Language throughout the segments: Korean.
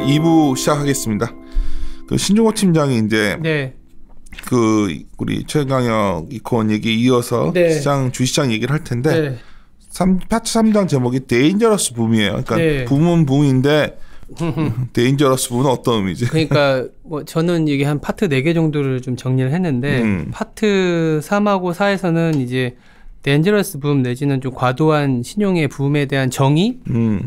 2부 시작하겠습니다. 그 신종호 팀장이 이제 네. 그 우리 최강혁 이코원 얘기 이어서 네. 주시장 얘기를 할 텐데 네. 파트 3장 제목이 데인저러스 붐이에요. 그러니까 네. 붐은 붐인데 데인저러스 붐은 어떤 의미지? 그러니까 뭐 저는 이게 한 파트 4개 정도를 좀 정리를 했는데 파트 3하고 4에서는 이제 데인저러스 붐 내지는 좀 과도한 신용의 붐에 대한 정의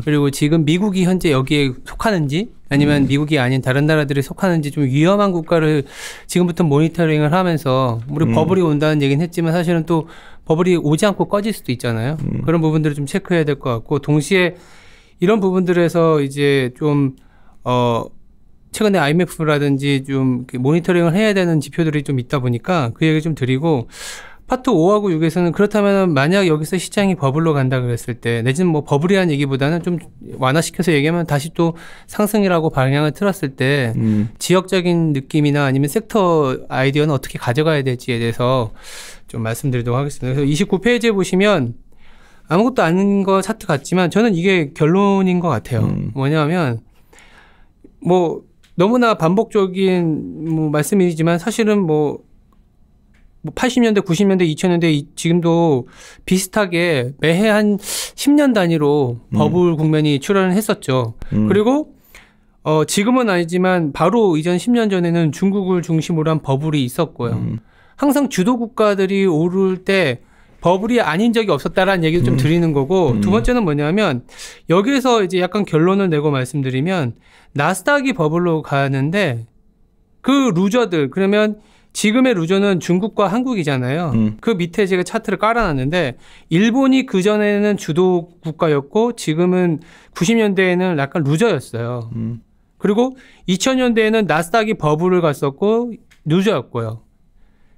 그리고 지금 미국이 현재 여기에 속하는지 아니면 미국이 아닌 다른 나라들이 속하는지 좀 위험한 국가를 지금부터 모니터링을 하면서 우리 버블이 온다는 얘기는 했지만 사실은 또 버블이 오지 않고 꺼질 수도 있잖아요. 그런 부분들을 좀 체크해야 될 것 같고 동시에 이런 부분들에서 이제 좀 최근에 IMF라든지 좀 모니터링을 해야 되는 지표들이 좀 있다 보니까 그 얘기 좀 드리고 파트 5하고 6에서는 그렇다면 만약 여기서 시장이 버블로 간다 그랬을 때 내지는 뭐 버블이라는 얘기보다는 좀 완화시켜서 얘기하면 다시 또 상승이라고 방향을 틀었을 때 지역적인 느낌이나 아니면 섹터 아이디어는 어떻게 가져가야 될지에 대해서 좀 말씀드리도록 하겠습니다. 그래서 29페이지에 보시면 아무것도 아닌 거 차트 같지만 저는 이게 결론인 것 같아요. 뭐냐면 뭐 너무나 반복적인 뭐 말씀이지만 사실은 뭐 80년대, 90년대, 2000년대 지금도 비슷하게 매해 한 10년 단위로 버블 국면이 출현을 했었죠. 그리고 지금은 아니지만 바로 이전 10년 전에는 중국을 중심으로 한 버블이 있었고요. 항상 주도 국가들이 오를 때 버블이 아닌 적이 없었다라는 얘기를 좀 드리는 거고 두 번째는 뭐냐면 여기에서 이제 약간 결론을 내고 말씀드리면 나스닥이 버블로 가는데 그 루저들 그러면 지금의 루저는 중국과 한국이잖아요. 그 밑에 제가 차트를 깔아놨는데 일본이 그전에는 주도 국가였고 지금은 90년대에는 약간 루저였어요. 그리고 2000년대에는 나스닥이 버블을 갔었고 루저였고요.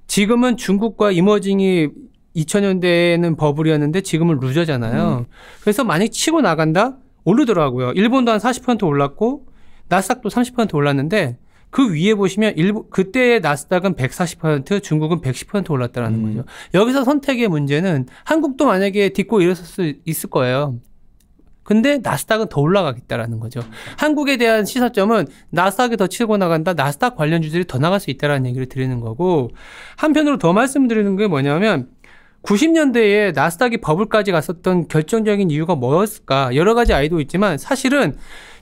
지금은 중국과 이머징이 2000년대에는 버블이었는데 지금은 루저잖아요. 그래서 만약 치고 나간다? 오르더라고요. 일본도 한 40% 올랐고 나스닥도 30% 올랐는데 그 위에 보시면 그때의 나스닥은 140%, 중국은 110% 올랐다는 거죠. 여기서 선택의 문제는 한국도 만약에 딛고 일어설 수 있을 거예요. 근데 나스닥은 더 올라가겠다라는 거죠. 한국에 대한 시사점은 나스닥이 더 치고 나간다. 나스닥 관련주들이 더 나갈 수 있다라는 얘기를 드리는 거고 한편으로 더 말씀드리는 게 뭐냐면 90년대에 나스닥이 버블까지 갔었던 결정적인 이유가 뭐였을까? 여러 가지 아이디어 있지만 사실은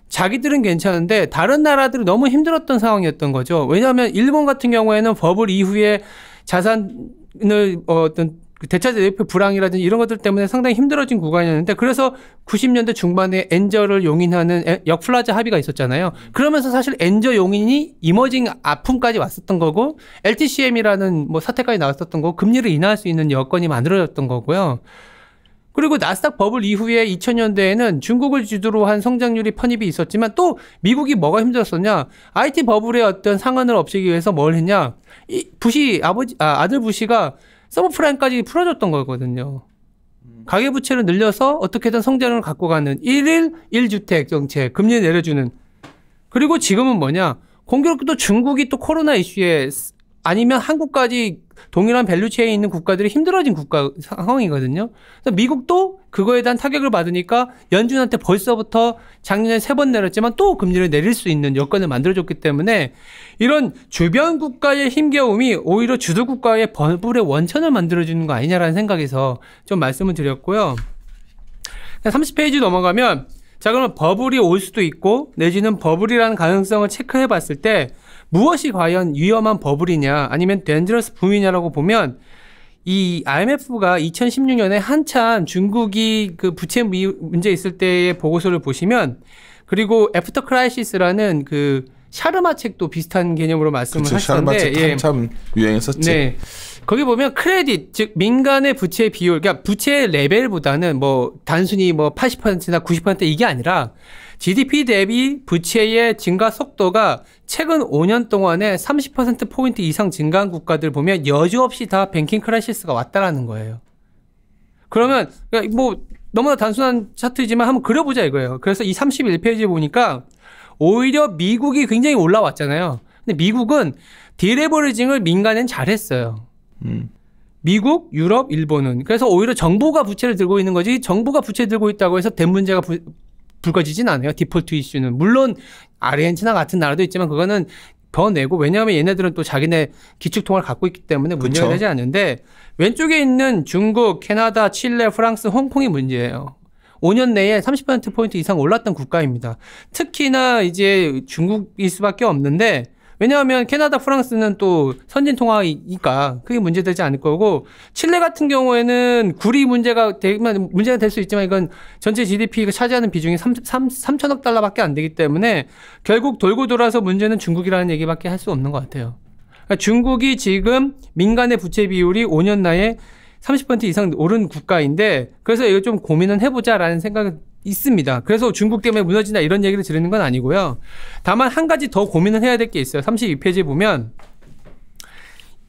자기들은 괜찮은데 다른 나라들은 너무 힘들었던 상황이었던 거죠. 왜냐하면 일본 같은 경우에는 버블 이후에 자산을 어떤 대차제 대표 불황이라든지 이런 것들 때문에 상당히 힘들어진 구간이었는데 그래서 90년대 중반에 엔저를 용인하는 역플라자 합의가 있었잖아요. 그러면서 사실 엔저 용인이 이머징 아픔까지 왔었던 거고 LTCM이라는 뭐 사태까지 나왔었던 거고 금리를 인하할 수 있는 여건이 만들어졌던 거고요. 그리고 나스닥 버블 이후에 2000년대에는 중국을 주도로 한 성장률이 편입이 있었지만 또 미국이 뭐가 힘들었었냐. IT 버블의 어떤 상한을 없애기 위해서 뭘 했냐. 아들 부시가 서브프라임까지 풀어줬던 거거든요. 가계부채를 늘려서 어떻게든 성장을 갖고 가는 1일 1주택 정책, 금리 내려주는. 그리고 지금은 뭐냐. 공교롭게 또 중국이 또 코로나 이슈에 아니면 한국까지 동일한 밸류체에 있는 국가들이 힘들어진 국가 상황이거든요. 그래서 미국도 그거에 대한 타격을 받으니까 연준한테 벌써부터 작년에 3번 내렸지만 또 금리를 내릴 수 있는 여건을 만들어줬기 때문에 이런 주변 국가의 힘겨움이 오히려 주도 국가의 버블의 원천을 만들어주는 거 아니냐라는 생각에서 좀 말씀을 드렸고요. 30페이지 넘어가면 자 그러면 버블이 올 수도 있고 내지는 버블이라는 가능성을 체크해 봤을 때 무엇이 과연 위험한 버블이냐 아니면 덴저러스 붐이냐라고 보면 이 IMF가 2016년에 한참 중국이 그 부채 문제 있을 때의 보고서를 보시면 그리고 애프터 크라이시스라는 그 샤르마 책도 비슷한 개념으로 말씀을 하시는데 샤르마 책 한참 유행했었지. 네. 거기 보면 크레딧 즉 민간의 부채 비율 그러니까 부채 레벨보다는 뭐 단순히 뭐 80%나 90% 이게 아니라 GDP 대비 부채의 증가 속도가 최근 5년 동안에 30%포인트 이상 증가한 국가들 보면 여지없이 다 뱅킹 크라이시스가 왔다라는 거예요. 그러면 뭐 너무나 단순한 차트이지만 한번 그려보자 이거예요. 그래서 이 31페이지에 보니까 오히려 미국이 굉장히 올라왔잖아요. 근데 미국은 디레버리징을 민간엔 잘했어요. 미국, 유럽, 일본은. 그래서 오히려 정부가 부채를 들고 있는 거지 정부가 부채 들고 있다고 해서 된 문제가 불거지진 않아요. 디폴트 이슈는. 물론 아르헨티나 같은 나라도 있지만 그거는 더 내고, 왜냐하면 얘네들은 또 자기네 기축통화를 갖고 있기 때문에 문제가 되지 않는데, 왼쪽에 있는 중국, 캐나다, 칠레, 프랑스, 홍콩이 문제예요. 5년 내에 30%포인트 이상 올랐던 국가입니다. 특히나 이제 중국일 수밖에 없는데, 왜냐하면 캐나다, 프랑스는 또 선진 통화이니까 그게 문제되지 않을 거고, 칠레 같은 경우에는 구리 문제가 될 수 있지만 이건 전체 GDP가 차지하는 비중이 3천억 달러밖에 안 되기 때문에 결국 돌고 돌아서 문제는 중국이라는 얘기밖에 할 수 없는 것 같아요. 그러니까 중국이 지금 민간의 부채 비율이 5년 내에 30% 이상 오른 국가인데, 그래서 이거 좀 고민은 해보자라는 생각은 있습니다. 그래서 중국 때문에 무너진다 이런 얘기를 드리는 건 아니고요. 다만 한 가지 더 고민을 해야 될 게 있어요. 32페이지에 보면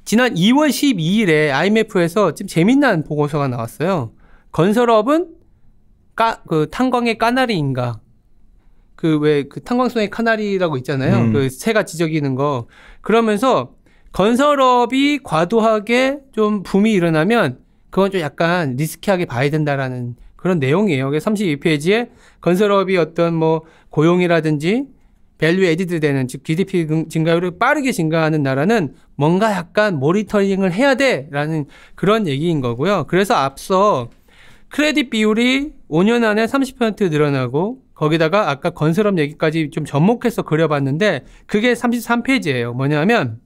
지난 2월 12일에 IMF에서 좀 재미난 보고서가 나왔어요. 건설업은 그 탄광의 까나리인가? 그 탄광송의 카나리라고 있잖아요. 그 새가 지저귀는 거. 그러면서 건설업이 과도하게 좀 붐이 일어나면 그건 좀 약간 리스키하게 봐야 된다라는 그런 내용이에요. 32페이지에 건설업이 어떤 뭐 고용이라든지 밸류 에디드 되는, 즉 GDP 증가율이 빠르게 증가하는 나라는 뭔가 약간 모니터링을 해야 돼라는 그런 얘기인 거고요. 그래서 앞서 크레딧 비율이 5년 안에 30% 늘어나고, 거기다가 아까 건설업 얘기까지 좀 접목해서 그려봤는데 그게 33페이지예요. 뭐냐면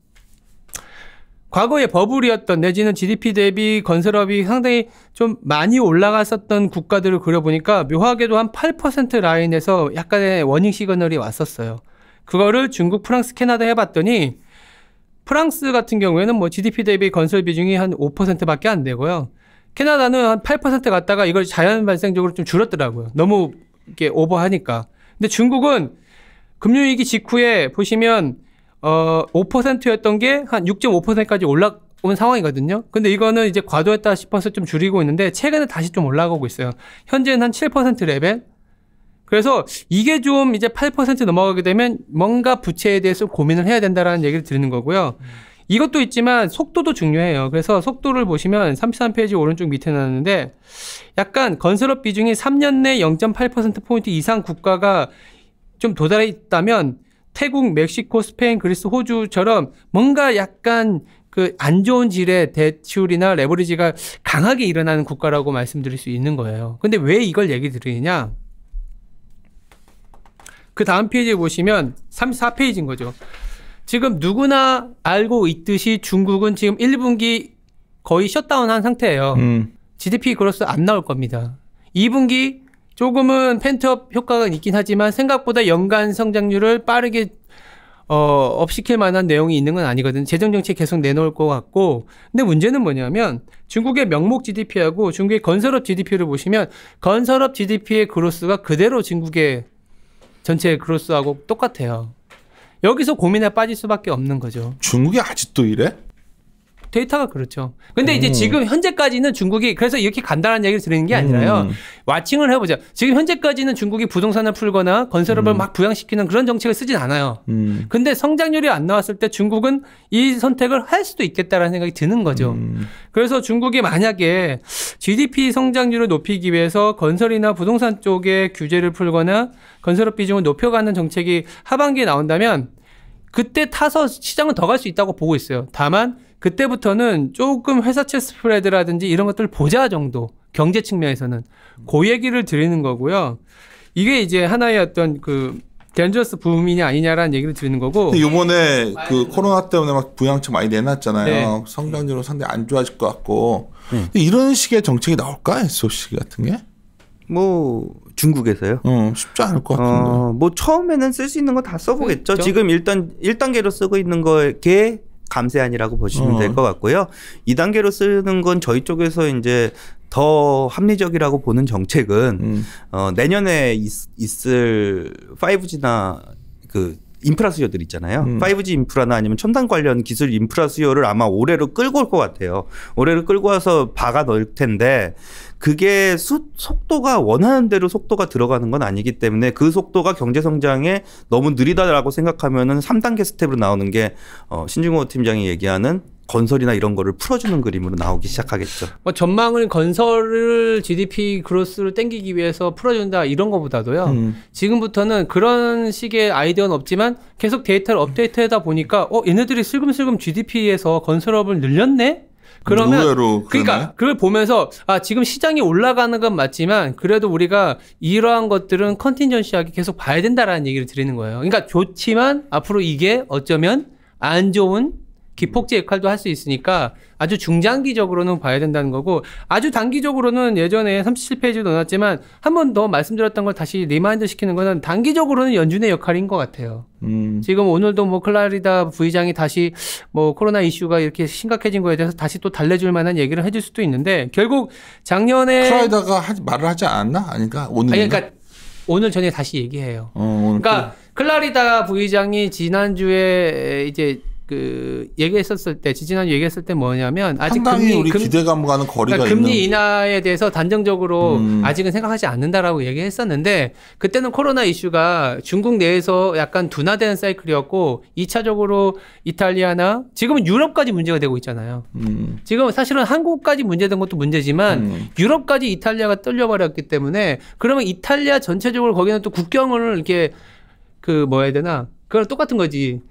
과거에 버블이었던, 내지는 GDP 대비 건설업이 상당히 좀 많이 올라갔었던 국가들을 그려보니까 묘하게도 한 8% 라인에서 약간의 워닝 시그널이 왔었어요. 그거를 중국, 프랑스, 캐나다 해봤더니 프랑스 같은 경우에는 뭐 GDP 대비 건설 비중이 한 5%밖에 안 되고요. 캐나다는 한 8% 갔다가 이걸 자연 발생적으로 좀 줄었더라고요. 너무 이렇게 오버하니까. 근데 중국은 금융위기 직후에 보시면 5%였던 게 한 6.5%까지 올라온 상황이거든요. 근데 이거는 이제 과도했다 싶어서 좀 줄이고 있는데 최근에 다시 좀 올라가고 있어요. 현재는 한 7% 레벨. 그래서 이게 좀 이제 8% 넘어가게 되면 뭔가 부채에 대해서 고민을 해야 된다라는 얘기를 드리는 거고요. 이것도 있지만 속도도 중요해요. 그래서 속도를 보시면 33페이지 오른쪽 밑에 나왔는데, 약간 건설업 비중이 3년 내 0.8%포인트 이상 국가가 좀 도달해 있다면 태국, 멕시코, 스페인, 그리스, 호주처럼 뭔가 약간 그 안 좋은 질의 대출이나 레버리지가 강하게 일어나는 국가라고 말씀드릴 수 있는 거예요. 근데 왜 이걸 얘기 드리느냐? 그 다음 페이지에 보시면 34페이지인 거죠. 지금 누구나 알고 있듯이 중국은 지금 1분기 거의 셧다운한 상태예요. GDP 그로서 안 나올 겁니다. 2분기 조금은 펜트업 효과가 있긴 하지만 생각보다 연간 성장률을 빠르게 업시킬 만한 내용이 있는 건 아니거든요. 재정정책 계속 내놓을 것 같고. 근데 문제는 뭐냐면 중국의 명목 GDP하고 중국의 건설업 GDP를 보시면 건설업 GDP의 그로스가 그대로 중국의 전체 그로스하고 똑같아요. 여기서 고민에 빠질 수밖에 없는 거죠. 중국이 아직도 이래? 데이터가 그렇죠. 근데 이제 지금 현재까지는 중국이, 그래서 이렇게 간단한 얘기를 드리는 게 아니라요. 와칭을 해보자. 지금 현재까지는 중국이 부동산을 풀거나 건설업을 막 부양시키는 그런 정책을 쓰진 않아요. 근데 성장률이 안 나왔을 때 중국은 이 선택을 할 수도 있겠다라는 생각이 드는 거죠. 그래서 중국이 만약에 GDP 성장률을 높이기 위해서 건설이나 부동산 쪽에 규제를 풀거나 건설업 비중을 높여가는 정책이 하반기에 나온다면 그때 타서 시장은 더 갈 수 있다고 보고 있어요. 다만 그때부터는 조금 회사채 스프레드라든지 이런 것들을 보자 정도, 경제 측면에서는 그 얘기를 드리는 거고요. 이게 이제 하나의 어떤 그 덴저러스 붐이냐 아니냐라는 얘기를 드리는 거고. 이번에 그 코로나 때문에 막 부양책 많이 내놨잖아요. 네. 성장률은 상당히 안 좋아질 것 같고. 이런 식의 정책이 나올까? SOC 같은 게? 뭐 중국에서요? 쉽지 않을 것 같은데. 뭐 처음에는 쓸 수 있는 거 다 써보겠죠. 그렇죠? 지금 일단 1단계로 쓰고 있는 거에 감세안이라고 보시면 될 것 같고요. 2단계로 쓰는 건 저희 쪽에서 이제 더 합리적이라고 보는 정책은 내년에 있을 5G나 그 인프라 수요들 있잖아요. 5G 인프라나 아니면 첨단 관련 기술 인프라 수요를 아마 올해로 끌고 올 것 같아요. 올해로 끌고 와서 박아 넣을 텐데 그게 속도가 원하는 대로 속도가 들어가는 건 아니기 때문에 그 속도가 경제 성장에 너무 느리다라고 생각하면은 3단계 스텝으로 나오는 게 신중호 팀장이 얘기하는 건설이나 이런 거를 풀어주는 그림으로 나오기 시작하겠죠. 뭐 전망을 건설을 GDP 그로스를 땡기기 위해서 풀어준다 이런 거보다도요. 지금부터는 그런 식의 아이디어는 없지만 계속 데이터를 업데이트하다 보니까 얘네들이 슬금슬금 GDP에서 건설업을 늘렸네? 그러면 그러니까 그걸 보면서 지금 시장이 올라가는 건 맞지만 그래도 우리가 이러한 것들은 컨틴전시하게 계속 봐야 된다라는 얘기를 드리는 거예요. 그러니까 좋지만 앞으로 이게 어쩌면 안 좋은 기폭제 역할도 할 수 있으니까 아주 중장기적으로는 봐야 된다는 거고 아주 단기적으로는 예전에 37페이지도 넣었지만 한 번 더 말씀드렸던 걸 다시 리마인드 시키는 거는 단기적으로는 연준의 역할인 것 같아요. 지금 오늘도 뭐 클라리다 부의장이 다시 뭐 코로나 이슈가 이렇게 심각해진 거에 대해서 다시 또 달래줄 만한 얘기를 해줄 수도 있는데 결국 작년에 클라리다가 말을 하지 않았나? 아닌가? 오늘 그러니까 오늘 저녁에 다시 얘기해요. 그러니까 클라리다 부의장이 지난주에 이제 얘기했었을 때, 지지난주 얘기했을 때 뭐냐면, 아직 우리 기대감과는 거리가 그러니까 금리 인하에 대해서 단정적으로 아직은 생각하지 않는다라고 얘기했었는데, 그때는 코로나 이슈가 중국 내에서 약간 둔화되는 사이클이었고, 2차적으로 이탈리아나, 지금은 유럽까지 문제가 되고 있잖아요. 지금 사실은 한국까지 문제된 것도 문제지만, 유럽까지 이탈리아가 떨려버렸기 때문에, 그러면 이탈리아 전체적으로 거기는 또 국경을 이렇게, 뭐야 해야 되나? 그거랑 똑같은 거지.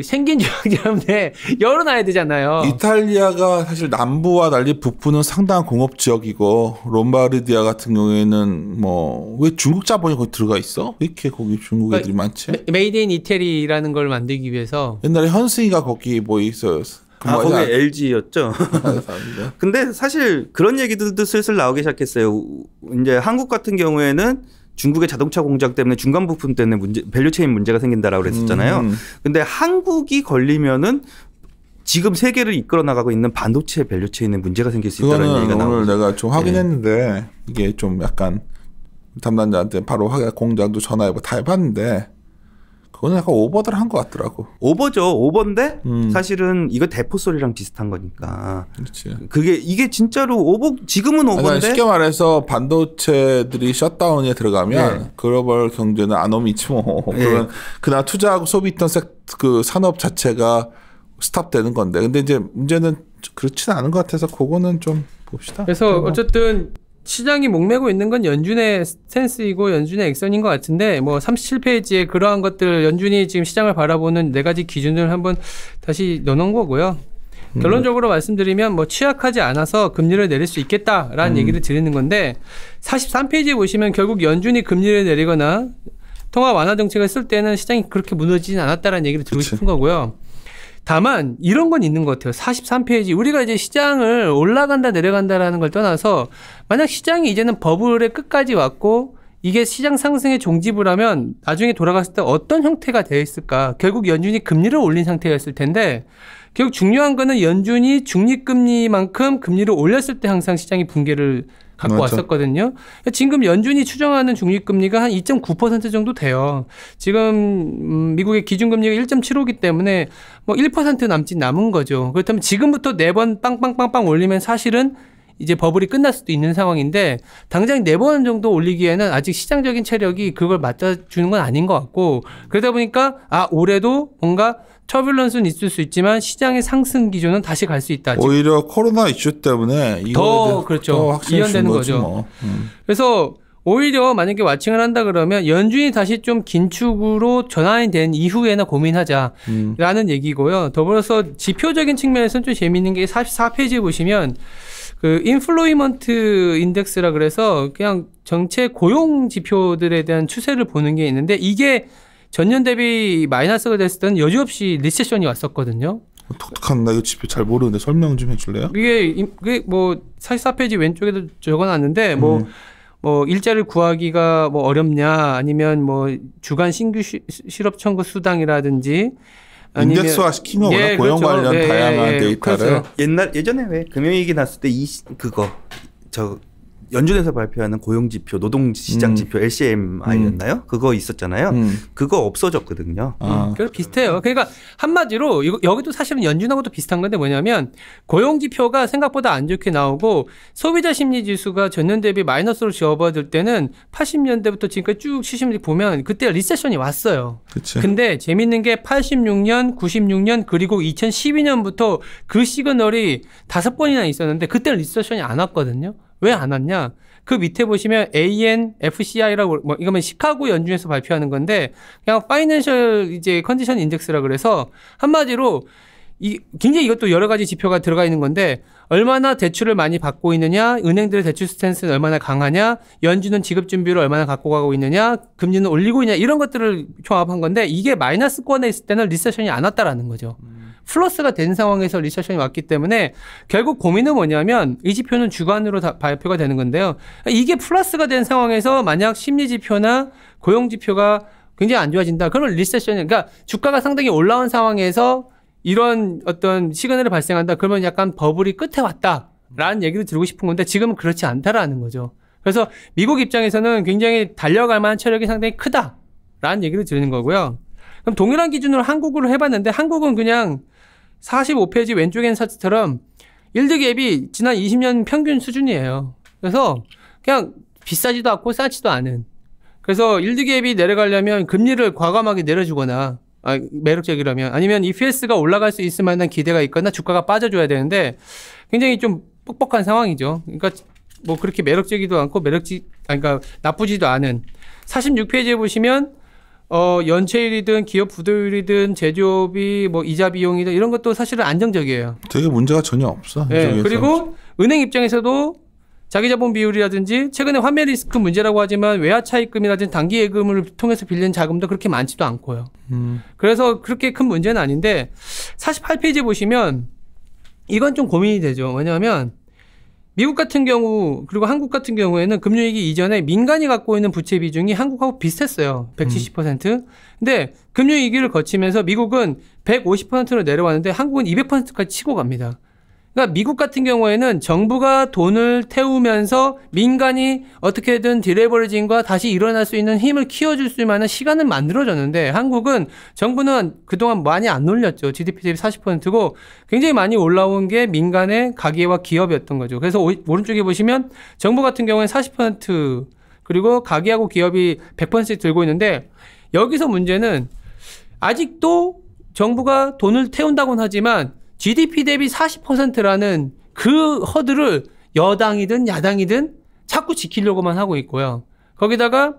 생긴 지역이라는데 열어놔야 되잖아요. 이탈리아가 사실 남부와 달리 북부는 상당한 공업 지역이고 롬바르디아 같은 경우에는 뭐 왜 중국 자본이 거기 들어가 있어? 왜 이렇게 거기 중국 애들이 많지? 메이드 인 이태리라는 걸 만들기 위해서 옛날에 현승이가 거기 뭐 있어요. 거기 LG였죠. 근데 사실 그런 얘기들도 슬슬 나오기 시작했어요. 이제 한국 같은 경우에는 중국의 자동차 공장 때문에 중간 부품 때문에 밸류체인 문제가 생긴다라고 그랬었잖아요. 근데 한국이 걸리면은 지금 세계를 이끌어 나가고 있는 반도체 밸류체인에 문제가 생길 수 있다는 얘기가 나오고 오늘 내가 좀 확인했는데 이게 좀 약간 담당자한테 바로 공장도 전화해보고 다 해봤는데 그거는 약간 오버들 한 것 같더라고. 오버죠. 오버인데 사실은 이거 대포 소리랑 비슷한 거니까. 그렇지. 이게 진짜로 지금은 오버인데. 쉽게 말해서 반도체들이 샷다운에 들어가면 글로벌 경제는 안 오미치 뭐. 그런 그날 투자하고 소비했던 그 산업 자체가 스탑되는 건데. 근데 이제 문제는 그렇지는 않은 것 같아서 그거는 좀 봅시다. 그래서 어쨌든 시장이 목매고 있는 건 연준의 스탠스이고 연준의 액션인 것 같은데 뭐 37페이지에 그러한 것들 연준이 지금 시장을 바라보는 4가지 기준을 한번 다시 넣어놓은 거고요. 결론적으로 말씀드리면 뭐 취약하지 않아서 금리를 내릴 수 있겠다라는 얘기를 드리는 건데 43페이지에 보시면 결국 연준이 금리를 내리거나 통화 완화 정책을 쓸 때는 시장이 그렇게 무너지진 않았다라는 얘기를 드리고 싶은 거고요. 다만 이런 건 있는 것 같아요. 43페이지 우리가 이제 시장을 올라간다 내려간다라는 걸 떠나서 만약 시장이 이제는 버블의 끝까지 왔고 이게 시장 상승의 종집을 하면 나중에 돌아갔을 때 어떤 형태가 되어 있을까. 결국 연준이 금리를 올린 상태였을 텐데 결국 중요한 거는 연준이 중립금리만큼 금리를 올렸을 때 항상 시장이 붕괴를 갖고 왔었거든요. 지금 연준이 추정하는 중립금리가 한 2.9% 정도 돼요. 지금 미국의 기준금리가 1.75기 때문에 뭐 1% 남은 거죠. 그렇다면 지금부터 4번 빵빵빵빵 올리면 사실은 이제 버블이 끝날 수도 있는 상황인데 당장 4번 정도 올리기에는 아직 시장적인 체력이 그걸 맞춰주는 건 아닌 것 같고 그러다 보니까 올해도 뭔가 터뷸런스는 있을 수 있지만 시장의 상승 기조는 다시 갈 수 있다. 오히려 코로나 이슈 때문에 더 이연되는 거죠. 뭐. 그래서 오히려 만약에 왓칭을 한다 그러면 연준이 다시 좀 긴축으로 전환이 된 이후에나 고민하자라는 얘기고요. 더불어서 지표적인 측면에서는 좀 재미있는 게 44페이지에 보시면 그 인플로이먼트 인덱스라 그래서 그냥 전체 고용 지표들에 대한 추세를 보는 게 있는데 이게 전년 대비 마이너스가 됐을 때는 여지없이 리세션이 왔었거든요. 독특한 나 이거 지표 잘 모르는데 설명 좀 해줄래요? 이게 뭐 44페이지 왼쪽에도 적어놨는데 뭐 일자리를 구하기가 뭐 어렵냐 아니면 뭐 주간 신규 실업 청구 수당이라든지 인덱스화 시키면 워낙 고용 그렇죠. 관련 다양한 데이터를 그렇죠. 예전에 왜 금융위기 났을 때 연준에서 발표하는 고용지표, 노동시장지표 LCMI였나요? 그거 있었잖아요. 그거 없어졌거든요. 그래서 비슷해요. 그러니까 한마디로 여기도 사실은 연준하고도 비슷한 건데 뭐냐면 고용지표가 생각보다 안 좋게 나오고 소비자 심리지수가 전년 대비 마이너스로 접어들 때는 80년대부터 지금까지 쭉 70년대 보면 그때 리세션이 왔어요. 그치. 근데 재밌는 게 86년, 96년 그리고 2012년부터 그 시그널이 5번이나 있었는데 그때는 리세션이 안 왔거든요. 왜 안 왔냐? 그 밑에 보시면 ANFCI라고 뭐 이거면 시카고 연준에서 발표하는 건데 그냥 파이낸셜 이제 컨디션 인덱스라 그래서 한마디로 굉장히 이것도 여러 가지 지표가 들어가 있는 건데 얼마나 대출을 많이 받고 있느냐, 은행들의 대출 스탠스는 얼마나 강하냐, 연준은 지급 준비를 얼마나 갖고 가고 있느냐, 금리는 올리고 있냐 이런 것들을 종합한 건데 이게 마이너스권에 있을 때는 리세션이 안 왔다라는 거죠. 플러스가 된 상황에서 리세션이 왔기 때문에 결국 고민은 뭐냐면 이 지표는 주간으로 다 발표가 되는 건데요. 이게 플러스가 된 상황에서 만약 심리지표나 고용지표가 굉장히 안 좋아진다. 그러면 리세션이 그러니까 주가가 상당히 올라온 상황에서 이런 어떤 시그널이 발생한다. 그러면 약간 버블이 끝에 왔다라는 얘기를 드리고 싶은 건데 지금은 그렇지 않다라는 거죠. 그래서 미국 입장에서는 굉장히 달려갈 만한 체력이 상당히 크다라는 얘기를 드리는 거고요. 그럼 동일한 기준으로 한국으로 해봤는데 한국은 그냥 45페이지 왼쪽에 있는 차트처럼 일드 갭이 지난 20년 평균 수준이에요. 그래서 그냥 비싸지도 않고 싸지도 않은. 그래서 일드 갭이 내려가려면 금리를 과감하게 내려주거나 매력적이라면 아니면 EPS가 올라갈 수 있을 만한 기대가 있거나 주가가 빠져줘야 되는데 굉장히 좀 뻑뻑한 상황이죠. 그러니까 뭐 그렇게 매력적이지도 않고 그러니까 나쁘지도 않은. 46페이지에 보시면 연체율이든 기업 부도율이든 제조업이 뭐 이자 비용이든 이런 것도 사실은 안정적이에요. 되게 문제가 전혀 없어. 네, 그리고 은행 입장에서도 자기 자본 비율이라든지 최근에 환매 리스크 문제라고 하지만 외화 차입금이라든지 단기 예금을 통해서 빌린 자금도 그렇게 많지도 않고요. 그래서 그렇게 큰 문제는 아닌데 48페이지 보시면 이건 좀 고민이 되죠. 왜냐하면 미국 같은 경우 그리고 한국 같은 경우에는 금융위기 이전에 민간이 갖고 있는 부채 비중이 한국하고 비슷했어요. 170%. 근데 금융위기를 거치면서 미국은 150%로 내려왔는데 한국은 200%까지 치고 갑니다. 그러니까 미국 같은 경우에는 정부가 돈을 태우면서 민간이 어떻게든 디레버리징과 다시 일어날 수 있는 힘을 키워줄 수 있는 시간을 만들어줬는데 한국은 정부는 그동안 많이 안 올렸죠. GDP 대비 40%고 굉장히 많이 올라온 게 민간의 가계와 기업이었던 거죠. 그래서 오른쪽에 보시면 정부 같은 경우에는 40% 그리고 가계하고 기업이 100%씩 들고 있는데 여기서 문제는 아직도 정부가 돈을 태운다고는 하지만 GDP 대비 40%라는 그 허들을 여당이든 야당이든 자꾸 지키려고만 하고 있고요. 거기다가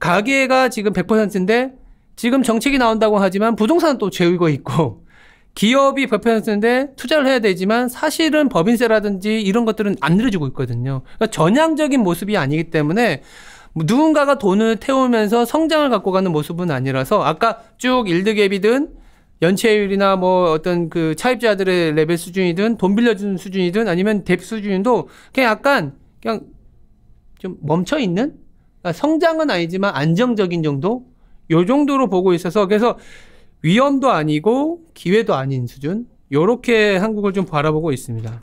가계가 지금 100%인데 지금 정책이 나온다고 하지만 부동산은 또 재우고 있고 기업이 100%인데 투자를 해야 되지만 사실은 법인세라든지 이런 것들은 안 늘어지고 있거든요. 그러니까 전향적인 모습이 아니기 때문에 누군가가 돈을 태우면서 성장을 갖고 가는 모습은 아니라서 아까 쭉 일드갭이든 연체율이나 뭐 어떤 그 차입자들의 레벨 수준이든 돈 빌려주는 수준이든 아니면 뎁 수준도 그냥 약간 그냥 좀 멈춰 있는 그러니까 성장은 아니지만 안정적인 정도 요 정도로 보고 있어서 그래서 위험도 아니고 기회도 아닌 수준 요렇게 한국을 좀 바라보고 있습니다.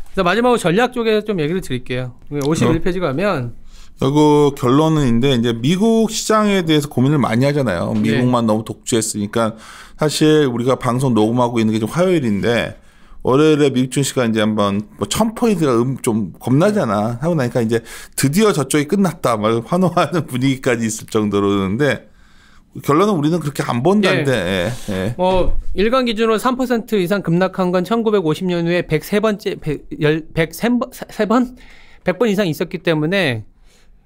그래서 마지막으로 전략 쪽에 좀 얘기를 드릴게요. 51페이지 가면 결국 결론인데 이제 미국 시장에 대해서 고민을 많이 하잖아요. 미국만 너무 독주했으니까 사실 우리가 방송 녹음하고 있는 게 좀 화요일인데 월요일에 미국 증시가 이제 한번 뭐 1000포인트가 좀 겁나잖아 하고 나니까 이제 드디어 저쪽이 끝났다 막 환호하는 분위기까지 있을 정도로는데 결론은 우리는 그렇게 안 본다는데. 예. 뭐 일간 기준으로 3% 이상 급락한 건 1950년 후에 100번 이상 있었기 때문에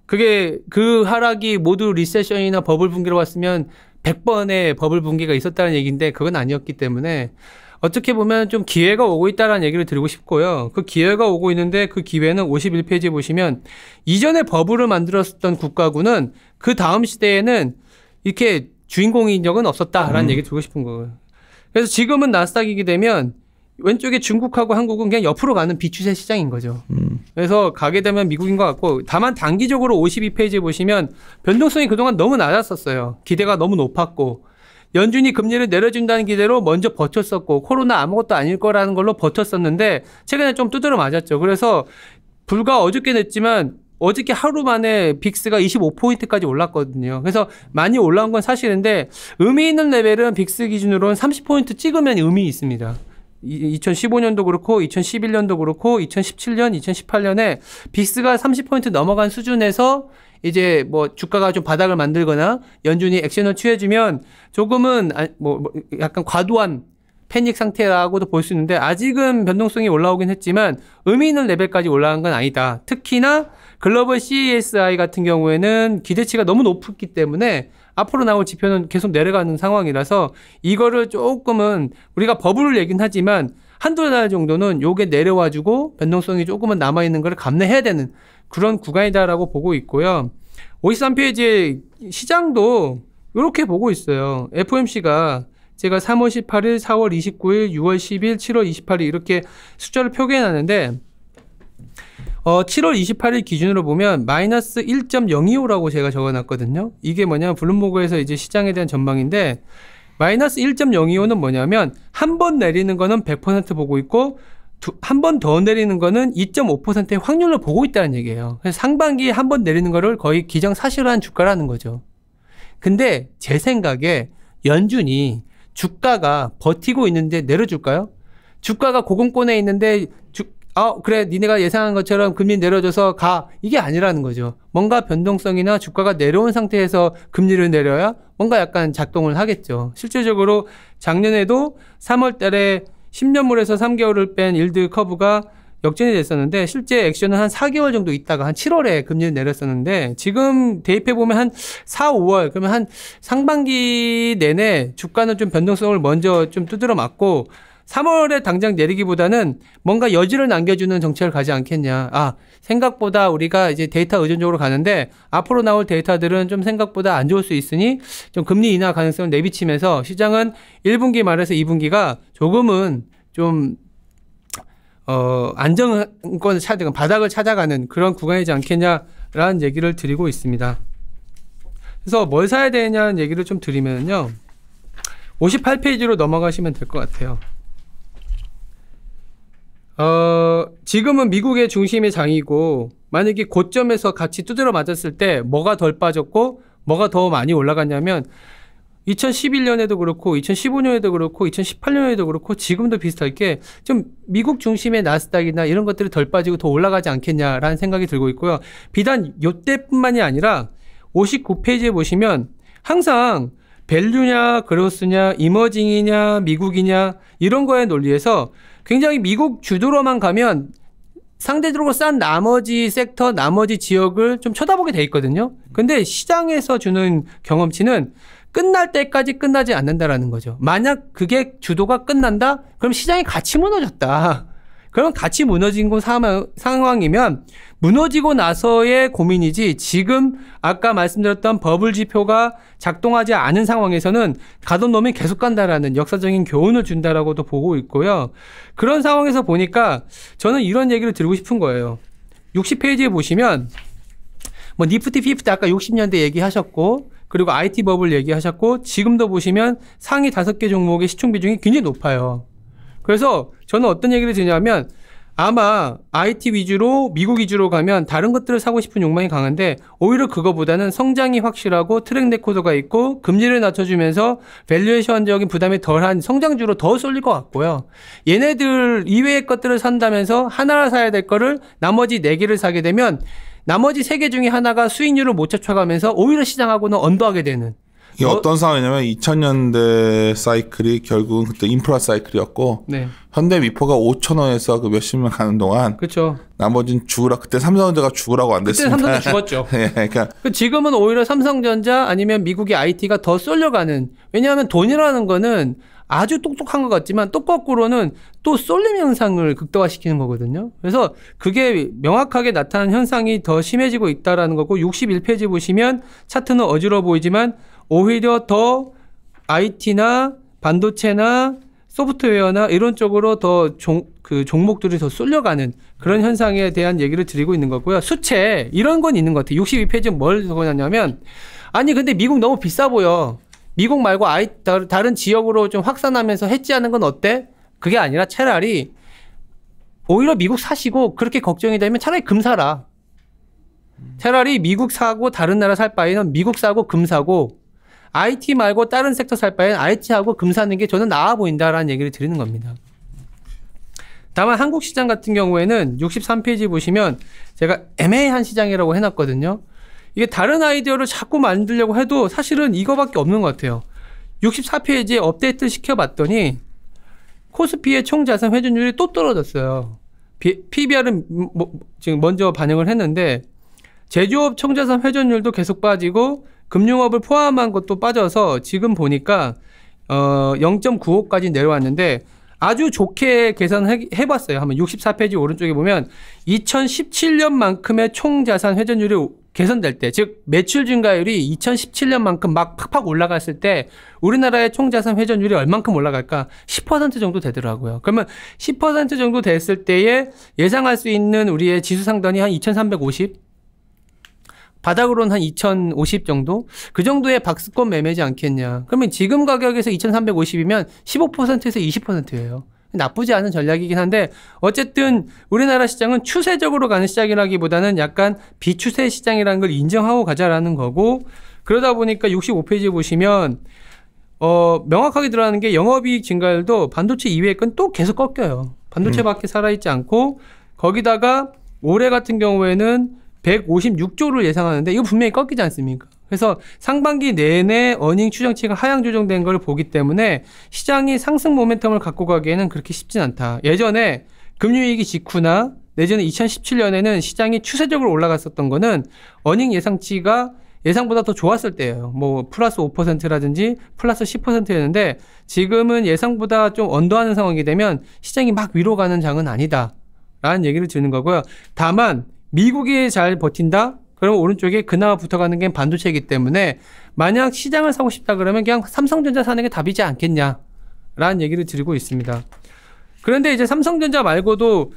그게 그 하락이 모두 리세션이나 버블 붕괴로 왔으면 100번의 버블 붕괴가 있었다는 얘기인데 그건 아니었기 때문에 어떻게 보면 좀 기회가 오고 있다는 얘기를 드리고 싶고요. 그 기회가 오고 있는데 그 기회는 51페이지에 보시면 이전에 버블을 만들었던 국가군은 그 다음 시대에는 이렇게 주인공인 적은 없었다라는 얘기 드리고 싶은 거예요. 그래서 지금은 나스닥이게 되면 왼쪽에 중국하고 한국은 그냥 옆으로 가는 비추세 시장인 거죠. 그래서 가게 되면 미국인 것 같고 다만 단기적으로 52페이지에 보시면 변동성이 그동안 너무 낮았었어요. 기대가 너무 높았고 연준이 금리를 내려준다는 기대로 먼저 버텼었고 코로나 아무것도 아닐 거라는 걸로 버텼었는데 최근에 좀 두드러 맞았죠. 그래서 불과 어저께 냈지만 어저께 하루 만에 빅스가 25포인트까지 올랐거든요. 그래서 많이 올라온 건 사실인데 의미 있는 레벨은 빅스 기준으로는 30포인트 찍으면 의미 있습니다. 2015년도 그렇고 2011년도 그렇고 2017년, 2018년에 빅스가 30포인트 넘어간 수준에서 이제 뭐 주가가 좀 바닥을 만들거나 연준이 액션을 취해주면 조금은 뭐 약간 과도한 패닉 상태라고도 볼 수 있는데 아직은 변동성이 올라오긴 했지만 의미 있는 레벨까지 올라간 건 아니다. 특히나 글로벌 CASI 같은 경우에는 기대치가 너무 높기 때문에 앞으로 나올 지표는 계속 내려가는 상황이라서 이거를 조금은 우리가 버블을 얘긴 하지만 한두 달 정도는 요게 내려와주고 변동성이 조금은 남아있는 걸 감내해야 되는 그런 구간이다라고 보고 있고요. 53페이지에 시장도 이렇게 보고 있어요. FOMC가 제가 3월 18일, 4월 29일, 6월 10일, 7월 28일 이렇게 숫자를 표기해놨는데 7월 28일 기준으로 보면 마이너스 1.025라고 제가 적어놨거든요. 이게 뭐냐면 블룸버그에서 이제 시장에 대한 전망인데 마이너스 1.025는 뭐냐면 한 번 내리는 거는 100% 보고 있고 한 번 더 내리는 거는 2.5%의 확률로 보고 있다는 얘기예요. 그래서 상반기에 한 번 내리는 거를 거의 기정사실화한 주가라는 거죠. 근데 제 생각에 연준이 주가가 버티고 있는데 내려줄까요? 주가가 고공권에 있는데 그래 니네가 예상한 것처럼 금리 내려줘서 가 이게 아니라는 거죠. 뭔가 변동성이나 주가가 내려온 상태에서 금리를 내려야 뭔가 약간 작동을 하겠죠. 실질적으로 작년에도 3월 달에 10년물에서 3개월을 뺀 일드 커브가 역전이 됐었는데 실제 액션은 한 4개월 정도 있다가 한 7월에 금리를 내렸었는데 지금 대입해보면 한 4, 5월 그러면 한 상반기 내내 주가는 좀 변동성을 먼저 좀 두드러 맞고 3월에 당장 내리기보다는 뭔가 여지를 남겨주는 정책을 가지 않겠냐. 생각보다 우리가 이제 데이터 의존적으로 가는데 앞으로 나올 데이터들은 좀 생각보다 안 좋을 수 있으니 좀 금리 인하 가능성을 내비치면서 시장은 1분기 말에서 2분기가 조금은 좀 안정권을 찾아가는 바닥을 찾아가는 그런 구간이지 않겠냐라는 얘기를 드리고 있습니다. 그래서 뭘 사야 되냐는 얘기를 좀 드리면요. 58페이지로 넘어가시면 될 것 같아요. 지금은 미국의 중심의 장이고 만약에 고점에서 같이 두드려 맞았을 때 뭐가 덜 빠졌고 뭐가 더 많이 올라갔냐면 2011년에도 그렇고 2015년에도 그렇고 2018년에도 그렇고 지금도 비슷할 게 좀 미국 중심의 나스닥이나 이런 것들이 덜 빠지고 더 올라가지 않겠냐라는 생각이 들고 있고요. 비단 요때뿐만이 아니라 59페이지에 보시면 항상 밸류냐 그로스냐 이머징이냐 미국이냐 이런 거에 논리에서 굉장히 미국 주도로만 가면 상대적으로 싼 나머지 섹터, 나머지 지역을 좀 쳐다보게 돼 있거든요. 근데 시장에서 주는 경험치는 끝날 때까지 끝나지 않는다라는 거죠. 만약 그게 주도가 끝난다? 그럼 시장이 같이 무너졌다. 그럼 같이 무너진 상황이면 무너지고 나서의 고민이지 지금 아까 말씀드렸던 버블 지표가 작동하지 않은 상황에서는 가던 놈이 계속 간다라는 역사적인 교훈을 준다라고도 보고 있고요. 그런 상황에서 보니까 저는 이런 얘기를 드리고 싶은 거예요. 60페이지에 보시면 뭐 니프티 피프티 아까 60년대 얘기하셨고 그리고 IT 버블 얘기하셨고 지금도 보시면 상위 5개 종목의 시총 비중이 굉장히 높아요. 그래서 저는 어떤 얘기를 드냐면 아마 IT 위주로 미국 위주로 가면 다른 것들을 사고 싶은 욕망이 강한데 오히려 그거보다는 성장이 확실하고 트랙 레코드가 있고 금리를 낮춰주면서 밸류에이션적인 부담이 덜한 성장주로 더 쏠릴 것 같고요. 얘네들 이외의 것들을 산다면서 하나를 사야 될 거를 나머지 4개를 사게 되면 나머지 3개 중에 하나가 수익률을 못 쫓아가면서 오히려 시장하고는 언더하게 되는 이게 어떤 상황이냐면 2000년대 사이클이 결국은 그때 인프라 사이클이었고 네. 현대 미포가 5,000원에서 그 몇십년 가는 동안 그렇죠. 나머지는 죽으라 그때 삼성전자가 죽으라고 안 됐습니다. 그때 삼성전자 죽었죠. 네, 그러니까 지금은 오히려 삼성전자 아니면 미국의 IT가 더 쏠려가는 왜냐하면 돈이라는 거는 아주 똑똑한 것 같지만 또 거꾸로는 또 쏠림 현상을 극대화시키는 거거든요. 그래서 그게 명확하게 나타난 현상이 더 심해지고 있다라는 거고 61페이지 보시면 차트는 어지러워 보이지만 오히려 더 IT나 반도체나 소프트웨어나 이런 쪽으로 더 종목들이 더 쏠려가는 그런 현상에 대한 얘기를 드리고 있는 거고요. 수채 이런 건 있는 것 같아요. 62페이지는 뭘 적어놨냐면 아니 근데 미국 너무 비싸 보여. 미국 말고 다른 지역으로 좀 확산하면서 해지하는 건 어때? 그게 아니라 차라리 오히려 미국 사시고 그렇게 걱정이 되면 차라리 금 사라. 차라리 미국 사고 다른 나라 살 바에는 미국 사고 금 사고 IT 말고 다른 섹터 살 바에는 IT하고 금 사는 게 저는 나아 보인다라는 얘기를 드리는 겁니다. 다만 한국 시장 같은 경우에는 63페이지 보시면 제가 애매한 시장이라고 해놨거든요. 이게 다른 아이디어를 자꾸 만들려고 해도 사실은 이거밖에 없는 것 같아요. 64페이지에 업데이트 시켜봤더니 코스피의 총자산 회전율이 또 떨어졌어요. PBR은 지금 먼저 반영을 했는데 제조업 총자산 회전율도 계속 빠지고 금융업을 포함한 것도 빠져서 지금 보니까 0.95까지 내려왔는데 아주 좋게 계산해봤어요. 한번 64페이지 오른쪽에 보면 2017년만큼의 총자산 회전율이 개선될 때, 즉 매출 증가율이 2017년만큼 막 팍팍 올라갔을 때 우리나라의 총자산 회전율이 얼만큼 올라갈까? 10% 정도 되더라고요. 그러면 10% 정도 됐을 때에 예상할 수 있는 우리의 지수 상단이 한 2350? 바닥으로는 한 2050 정도? 그 정도의 박스권 매매지 않겠냐. 그러면 지금 가격에서 2350이면 15%에서 20%예요. 나쁘지 않은 전략이긴 한데 어쨌든 우리나라 시장은 추세적으로 가는 시장이라기보다는 약간 비추세 시장이라는 걸 인정하고 가자라는 거고 그러다 보니까 65페이지에 보시면 명확하게 드러나는 게 영업이익 증가율도 반도체 이외의 건 또 계속 꺾여요. 반도체밖에 살아있지 않고 거기다가 올해 같은 경우에는 156조를 예상하는데 이거 분명히 꺾이지 않습니까? 그래서 상반기 내내 어닝 추정치가 하향 조정된 걸 보기 때문에 시장이 상승 모멘텀을 갖고 가기에는 그렇게 쉽진 않다. 예전에 금융위기 직후나 내지는 2017년에는 시장이 추세적으로 올라갔었던 거는 어닝 예상치가 예상보다 더 좋았을 때예요. 뭐 플러스 5%라든지 플러스 10%였는데 지금은 예상보다 좀 언더하는 상황이 되면 시장이 막 위로 가는 장은 아니다라는 얘기를 드리는 거고요. 다만 미국이 잘 버틴다? 그럼 오른쪽에 그나마 붙어가는 게 반도체이기 때문에 만약 시장을 사고 싶다 그러면 그냥 삼성전자 사는 게 답이지 않겠냐라는 얘기를 드리고 있습니다. 그런데 이제 삼성전자 말고도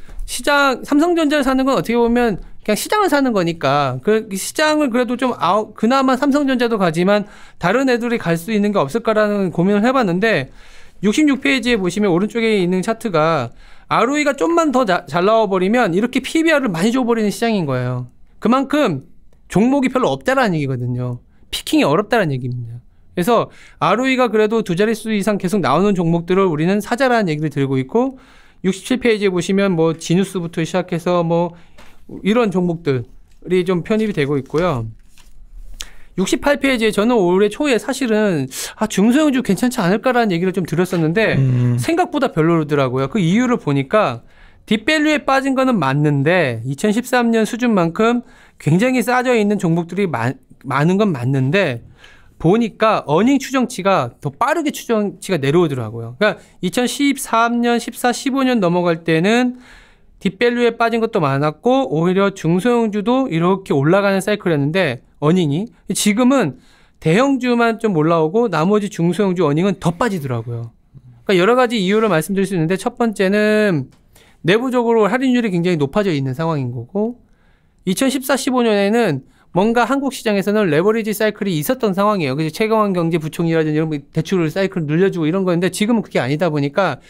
삼성전자를 사는 건 어떻게 보면 그냥 시장을 사는 거니까 그 시장을 그래도 좀 그나마 삼성전자도 가지만 다른 애들이 갈 수 있는 게 없을까라는 고민을 해봤는데 66페이지에 보시면 오른쪽에 있는 차트가 ROE가 좀만 더 잘 나와버리면 이렇게 PBR을 많이 줘버리는 시장인 거예요. 그만큼 종목이 별로 없다라는 얘기거든요. 피킹이 어렵다는 얘기입니다. 그래서 ROE가 그래도 두 자릿수 이상 계속 나오는 종목들을 우리는 사자라는 얘기를 들고 있고 67페이지에 보시면 뭐 지누스부터 시작해서 뭐 이런 종목들이 좀 편입이 되고 있고요. 68페이지에 저는 올해 초에 사실은 중소형주 괜찮지 않을까라는 얘기를 좀 드렸었는데 생각보다 별로더라고요. 그 이유를 보니까 딥밸류에 빠진 거는 맞는데 2013년 수준만큼 굉장히 싸져 있는 종목들이 많은 건 맞는데 보니까 어닝 추정치가 더 빠르게 추정치가 내려오더라고요. 그러니까 2013년, 14, 15년 넘어갈 때는 딥밸류에 빠진 것도 많았고 오히려 중소형주도 이렇게 올라가는 사이클이었는데 어닝이 지금은 대형주만 좀 올라오고 나머지 중소형주 어닝은 더 빠지더라고요. 그러니까 여러 가지 이유를 말씀드릴 수 있는데 첫 번째는 내부적으로 할인율이 굉장히 높아져 있는 상황인 거고 2014, 15년에는 뭔가 한국 시장에서는 레버리지 사이클이 있었던 상황이에요. 그래서 최경환 경제부총리라든지 이런 대출을 사이클 늘려주고 이런 거였는데 지금은 그게 아니다 보니까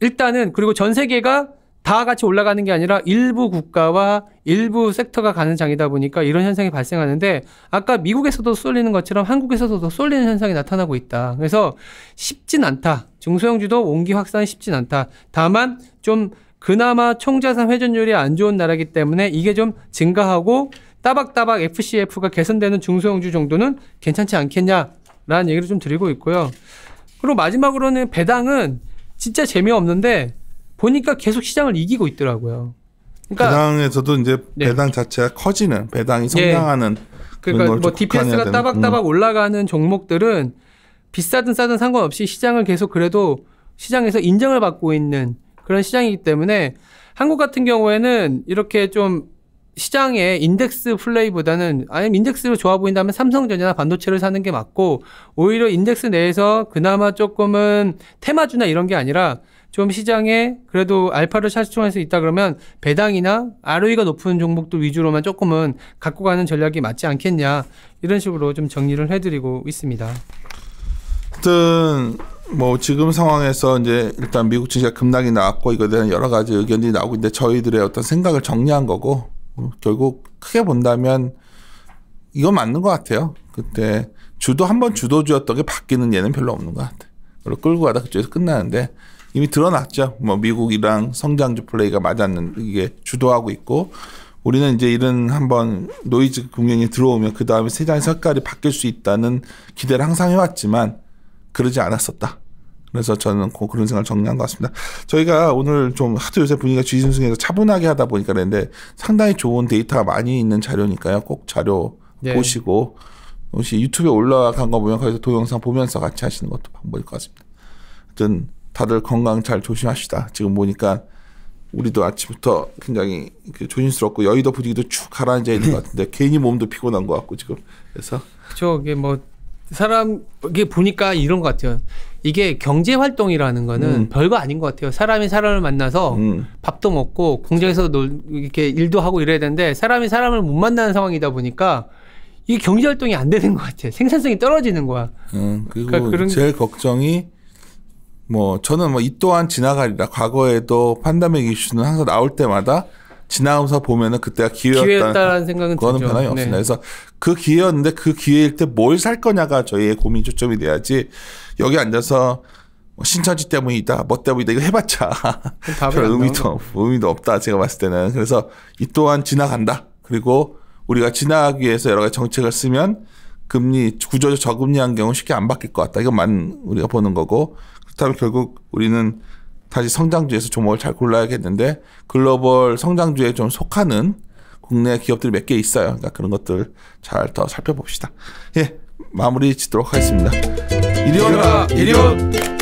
일단은 그리고 전 세계가 다 같이 올라가는 게 아니라 일부 국가와 일부 섹터가 가는 장이다 보니까 이런 현상이 발생하는데 아까 미국에서도 쏠리는 것처럼 한국에서도 쏠리는 현상이 나타나고 있다. 그래서 쉽진 않다. 중소형주도 온기 확산이 쉽진 않다. 다만 좀 그나마 총자산 회전율이 안 좋은 나라이기 때문에 이게 좀 증가하고 따박따박 FCF가 개선되는 중소형주 정도는 괜찮지 않겠냐라는 얘기를 좀 드리고 있고요. 그리고 마지막으로는 배당은 진짜 재미없는데 보니까 계속 시장을 이기고 있더라고요. 그러니까 배당에서도 이제 배당 자체가 커지는 배당이 성장하는 그러니까 뭐 DPS가 따박따박 올라가는 종목들은 비싸든 싸든 상관없이 시장을 계속 그래도 시장에서 인정을 받고 있는 그런 시장이기 때문에 한국 같은 경우에는 이렇게 좀 시장의 인덱스 플레이보다는 아니면 인덱스로 좋아 보인다면 삼성전자나 반도체를 사는 게 맞고 오히려 인덱스 내에서 그나마 조금은 테마주나 이런 게 아니라 좀 시장에 그래도 알파를 차출할 수 있다 그러면 배당이나 ROE가 높은 종목들 위주로만 조금은 갖고 가는 전략이 맞지 않겠냐 이런 식으로 좀 정리를 해드리고 있습니다. 하여튼 뭐 지금 상황에서 이제 일단 미국 증시가 급락이 나왔고 이거에 대한 여러 가지 의견들이 나오고 있는데 저희들의 어떤 생각을 정리한 거고 결국 크게 본다면 이건 맞는 것 같아요. 그때 한번 주도주였던 게 바뀌는 예는 별로 없는 것 같아요. 그리고 끌고 가다 그쪽에서 끝나는데 이미 드러났죠. 뭐 미국이랑 성장주 플레이가 맞았는 이게 주도하고 있고 우리는 이제 이런 한번 노이즈 국면이 들어오면 그 다음에 세상의 색깔이 바뀔 수 있다는 기대를 항상 해왔지만 그러지 않았었다. 그래서 저는 그런 생각을 정리한 것 같습니다. 저희가 오늘 좀 하도 요새 분위기가 지진승에서 차분하게 하다 보니까 그랬는데 상당히 좋은 데이터가 많이 있는 자료니까요. 꼭 자료 보시고 혹시 유튜브에 올라간 거 보면 거기서 동영상 보면서 같이 하시는 것도 방법일 것 같습니다. 하여튼 다들 건강 잘 조심합시다. 지금 보니까 우리도 아침부터 굉장히 조심스럽고 여의도 분위기도 쭉 가라앉아 있는 것 같은데 괜히 몸도 피곤한 것 같고 지금 그래서 그렇죠. 이게 뭐 이게 보니까 이런 것 같아요. 이게 경제 활동이라는 거는 별거 아닌 것 같아요. 사람이 사람을 만나서 밥도 먹고 공장에서 이렇게 일도 하고 이래야 되는데 사람이 사람을 못 만나는 상황이다 보니까 이게 경제 활동이 안 되는 것 같아요. 생산성이 떨어지는 거야. 그리고 그러니까 제일 걱정이 뭐 저는 뭐 이 또한 지나가리라. 과거에도 팬데믹 이슈는 항상 나올 때마다 지나면서 보면은 그때가 기회였다는 생각은 그거는 들죠. 변함이 없습니다. 그래서 그 기회였는데 그 기회일 때 뭘 살 거냐가 저희의 고민 초점이 돼야지 여기 앉아서 뭐 신천지 때문이다, 뭐 때문이다 이거 해봤자 별 의미도 없다 제가 봤을 때는. 그래서 이 또한 지나간다. 그리고 우리가 지나가기 위해서 여러 가지 정책을 쓰면 금리 구조적 저금리 환경은 쉽게 안 바뀔 것 같다. 이것만 우리가 보는 거고 그렇다면 결국 우리는 다시 성장주에서 종목을 잘 골라야겠는데 글로벌 성장주에 좀 속하는 국내 기업들이 몇 개 있어요. 그러니까 그런 것들 잘 더 살펴봅시다. 예, 마무리 짓도록 하겠습니다. 이리 오너라, 이리 온!